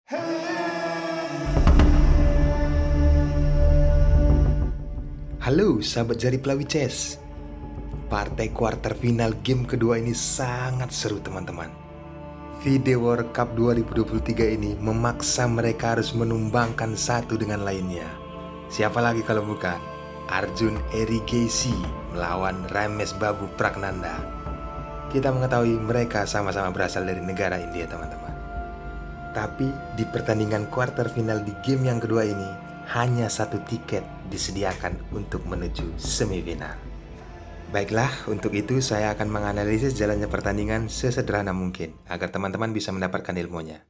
Halo sahabat Jari Pelawi Chess. Partai kuarter final game kedua ini sangat seru teman-teman. VD World Cup 2023 ini memaksa mereka harus menumbangkan satu dengan lainnya. Siapa lagi kalau bukan Arjun Erigeshi melawan Ramesh Babu Pragnanda. Kita mengetahui mereka sama-sama berasal dari negara India teman-teman. Tapi di pertandingan kuarter final di game yang kedua ini hanya satu tiket disediakan untuk menuju semifinal. Baiklah, untuk itu saya akan menganalisis jalannya pertandingan sesederhana mungkin agar teman-teman bisa mendapatkan ilmunya.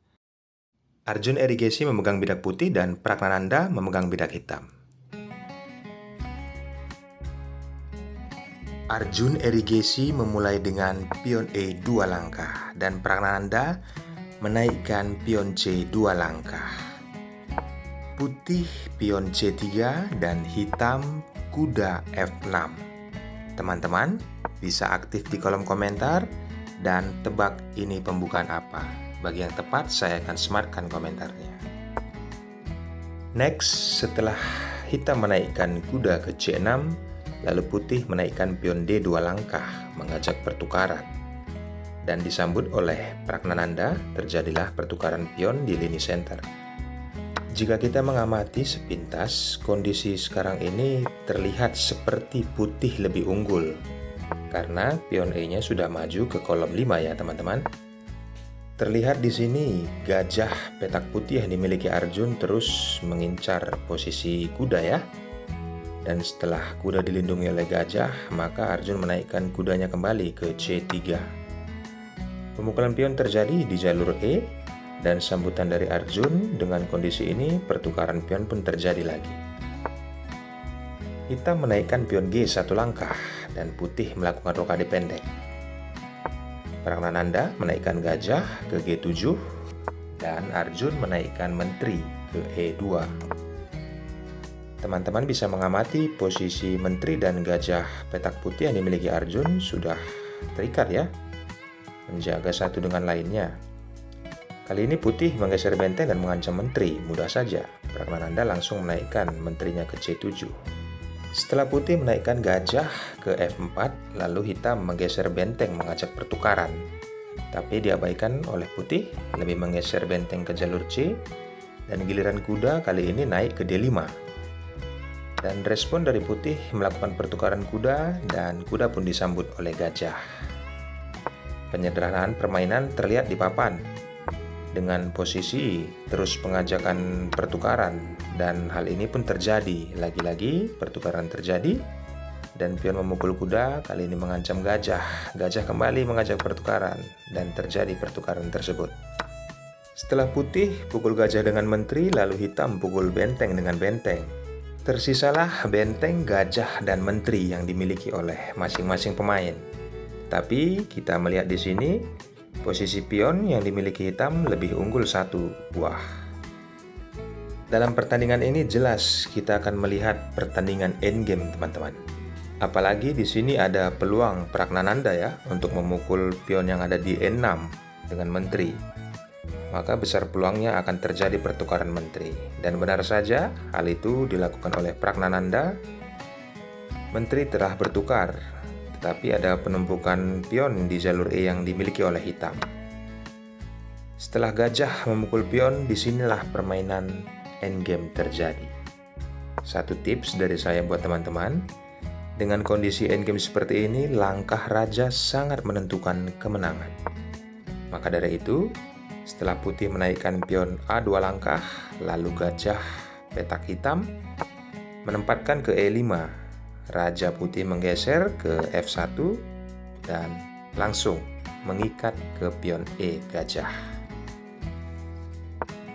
Arjun Erigeshi memegang bidak putih dan Pragnananda memegang bidak hitam. Arjun Erigeshi memulai dengan pion E 2 langkah dan Pragnananda menaikkan pion C 2 langkah. Putih pion C3 dan hitam kuda F6. Teman-teman bisa aktif di kolom komentar dan tebak ini pembukaan apa. Bagi yang tepat saya akan sematkan komentarnya. Next, setelah hitam menaikkan kuda ke C6, lalu putih menaikkan pion D2 langkah mengajak pertukaran. Dan disambut oleh Pragnananda, terjadilah pertukaran pion di lini center. Jika kita mengamati sepintas, kondisi sekarang ini terlihat seperti putih lebih unggul karena pion E-nya sudah maju ke kolom 5 ya teman-teman. Terlihat di sini gajah petak putih yang dimiliki Arjun terus mengincar posisi kuda ya. Dan setelah kuda dilindungi oleh gajah, maka Arjun menaikkan kudanya kembali ke C3. Pemukulan pion terjadi di jalur E. Dan sambutan dari Arjun, dengan kondisi ini pertukaran pion pun terjadi lagi. Hitam menaikkan pion G 1 langkah dan putih melakukan rokade pendek. Pragnananda menaikkan gajah ke G7 dan Arjun menaikkan menteri ke E2. Teman-teman bisa mengamati posisi menteri dan gajah petak putih yang dimiliki Arjun sudah terikat ya, menjaga satu dengan lainnya. Kali ini putih menggeser benteng dan mengancam menteri, mudah saja. Pragnananda langsung menaikkan menterinya ke C7. Setelah putih menaikkan gajah ke F4, lalu hitam menggeser benteng mengajak pertukaran. Tapi diabaikan oleh putih, lebih menggeser benteng ke jalur C, dan giliran kuda kali ini naik ke D5. Dan respon dari putih melakukan pertukaran kuda, dan kuda pun disambut oleh gajah. Penyederhanaan permainan terlihat di papan, dengan posisi terus pengajakan pertukaran, dan hal ini pun terjadi. Lagi-lagi pertukaran terjadi dan pion memukul kuda, kali ini mengancam gajah. Gajah kembali mengajak pertukaran dan terjadi pertukaran tersebut. Setelah putih pukul gajah dengan menteri, lalu hitam pukul benteng dengan benteng. Tersisalah benteng, gajah, dan menteri yang dimiliki oleh masing-masing pemain. Tapi kita melihat di sini posisi pion yang dimiliki hitam lebih unggul 1 buah. Dalam pertandingan ini jelas kita akan melihat pertandingan endgame teman-teman. Apalagi di sini ada peluang Pragnananda ya untuk memukul pion yang ada di E6 dengan menteri. Maka besar peluangnya akan terjadi pertukaran menteri. Dan benar saja hal itu dilakukan oleh Pragnananda. Menteri telah bertukar, tetapi ada penumpukan pion di jalur E yang dimiliki oleh hitam. Setelah gajah memukul pion, disinilah permainan endgame terjadi. Satu tips dari saya buat teman-teman, dengan kondisi endgame seperti ini, langkah raja sangat menentukan kemenangan. Maka dari itu, setelah putih menaikkan pion A2 langkah, lalu gajah petak hitam menempatkan ke E5. Raja putih menggeser ke F1 dan langsung mengikat ke pion E gajah.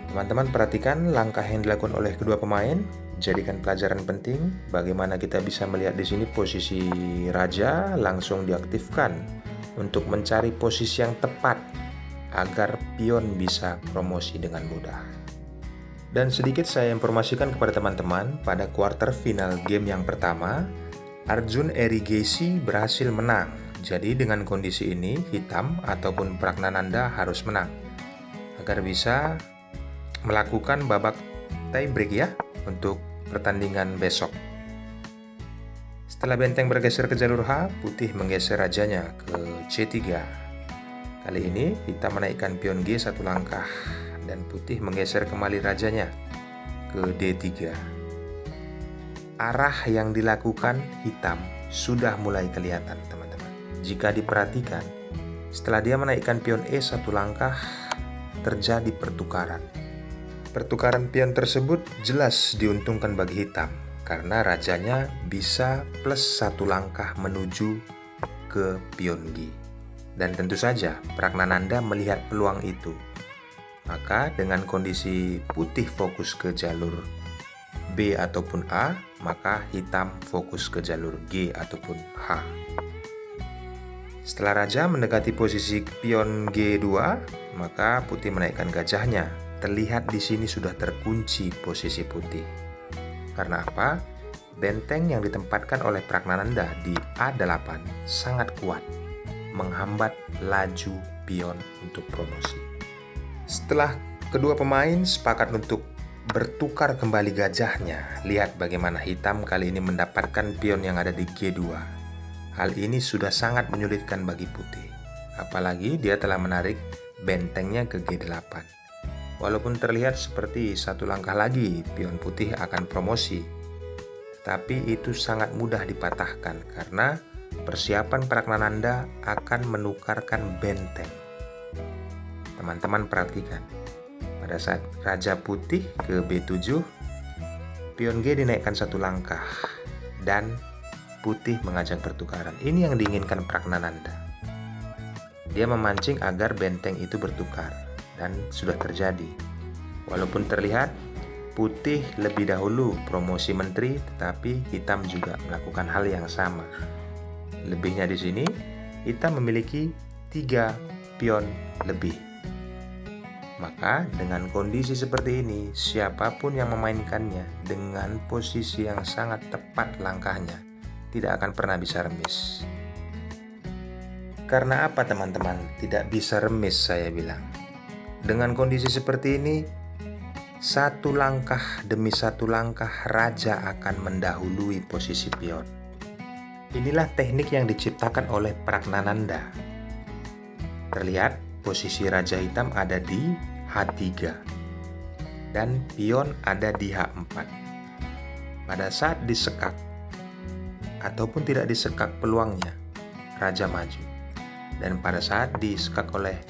Teman-teman perhatikan langkah yang dilakukan oleh kedua pemain, jadikan pelajaran penting bagaimana kita bisa melihat di sini posisi raja langsung diaktifkan untuk mencari posisi yang tepat agar pion bisa promosi dengan mudah. Dan sedikit saya informasikan kepada teman-teman, pada kuarter final game yang pertama, Arjun Erigeshi berhasil menang. Jadi dengan kondisi ini, hitam ataupun Pragnananda harus menang agar bisa melakukan babak tie break ya untuk pertandingan besok. Setelah benteng bergeser ke jalur H, putih menggeser rajanya ke C3. Kali ini hitam menaikkan pion G satu langkah dan putih menggeser kembali rajanya ke D3. Arah yang dilakukan hitam sudah mulai kelihatan, teman-teman. Jika diperhatikan, setelah dia menaikkan pion E satu langkah, terjadi pertukaran. Pertukaran pion tersebut jelas diuntungkan bagi hitam karena rajanya bisa plus satu langkah menuju ke pion G. Dan tentu saja Pragnananda melihat peluang itu. Maka dengan kondisi putih fokus ke jalur B ataupun A, maka hitam fokus ke jalur G ataupun H. Setelah raja mendekati posisi pion G2, maka putih menaikkan gajahnya. Terlihat di sini sudah terkunci posisi putih. Karena apa? Benteng yang ditempatkan oleh Pragnananda di A8 sangat kuat, menghambat laju pion untuk promosi. Setelah kedua pemain sepakat untuk bertukar kembali gajahnya, lihat bagaimana hitam kali ini mendapatkan pion yang ada di G2. Hal ini sudah sangat menyulitkan bagi putih, apalagi dia telah menarik bentengnya ke G8. Walaupun terlihat seperti satu langkah lagi pion putih akan promosi, tapi itu sangat mudah dipatahkan karena persiapan Pragnananda akan menukarkan benteng. Teman-teman perhatikan, pada saat raja putih ke B7, pion G dinaikkan satu langkah dan putih mengajak pertukaran. Ini yang diinginkan Pragnananda. Dia memancing agar benteng itu bertukar. Dan sudah terjadi. Walaupun terlihat putih lebih dahulu promosi menteri, tetapi hitam juga melakukan hal yang sama. Lebihnya di sini, hitam memiliki 3 pion lebih. Maka dengan kondisi seperti ini, siapapun yang memainkannya dengan posisi yang sangat tepat langkahnya, tidak akan pernah bisa remis. Karena apa teman-teman? Tidak bisa remis saya bilang. Dengan kondisi seperti ini, satu langkah demi satu langkah raja akan mendahului posisi pion. Inilah teknik yang diciptakan oleh Pragnananda. Terlihat posisi raja hitam ada di H3 dan pion ada di H4. Pada saat disekak ataupun tidak disekak peluangnya, raja maju. Dan pada saat disekak oleh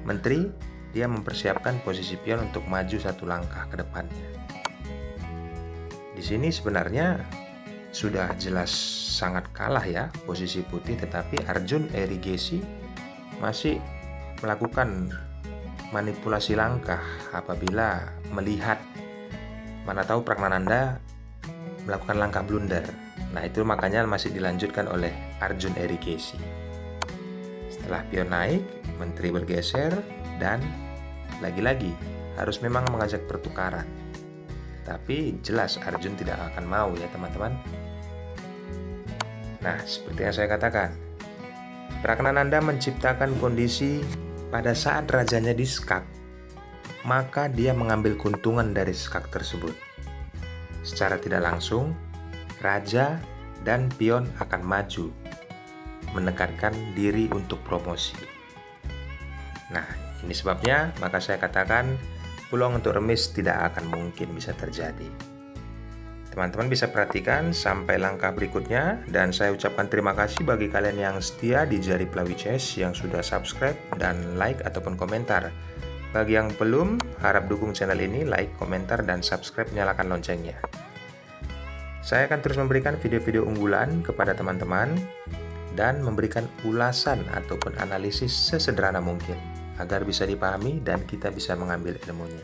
menteri, dia mempersiapkan posisi pion untuk maju satu langkah ke depannya. Di sini sebenarnya sudah jelas sangat kalah ya posisi putih, tetapi Arjun Erigesi masih melakukan manipulasi langkah apabila melihat, mana tahu Pragnananda melakukan langkah blunder. Nah itu makanya masih dilanjutkan oleh Arjun Erigesi. Setelah pion naik, menteri bergeser dan lagi-lagi harus memang mengajak pertukaran. Tapi jelas Arjun tidak akan mau ya teman-teman. Nah, seperti yang saya katakan, Pragnananda menciptakan kondisi pada saat rajanya diskak, maka dia mengambil keuntungan dari skak tersebut. Secara tidak langsung, raja dan pion akan maju, mendekatkan diri untuk promosi. Nah, ini sebabnya maka saya katakan peluang untuk remis tidak akan mungkin bisa terjadi. Teman-teman bisa perhatikan sampai langkah berikutnya, dan saya ucapkan terima kasih bagi kalian yang setia di Jari Pelawi Chess yang sudah subscribe dan like ataupun komentar. Bagi yang belum, harap dukung channel ini, like, komentar, dan subscribe, nyalakan loncengnya. Saya akan terus memberikan video-video unggulan kepada teman-teman dan memberikan ulasan ataupun analisis sesederhana mungkin agar bisa dipahami dan kita bisa mengambil ilmunya.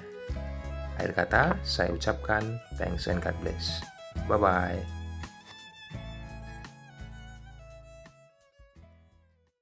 Akhir kata, saya ucapkan thanks and God bless. Bye-bye.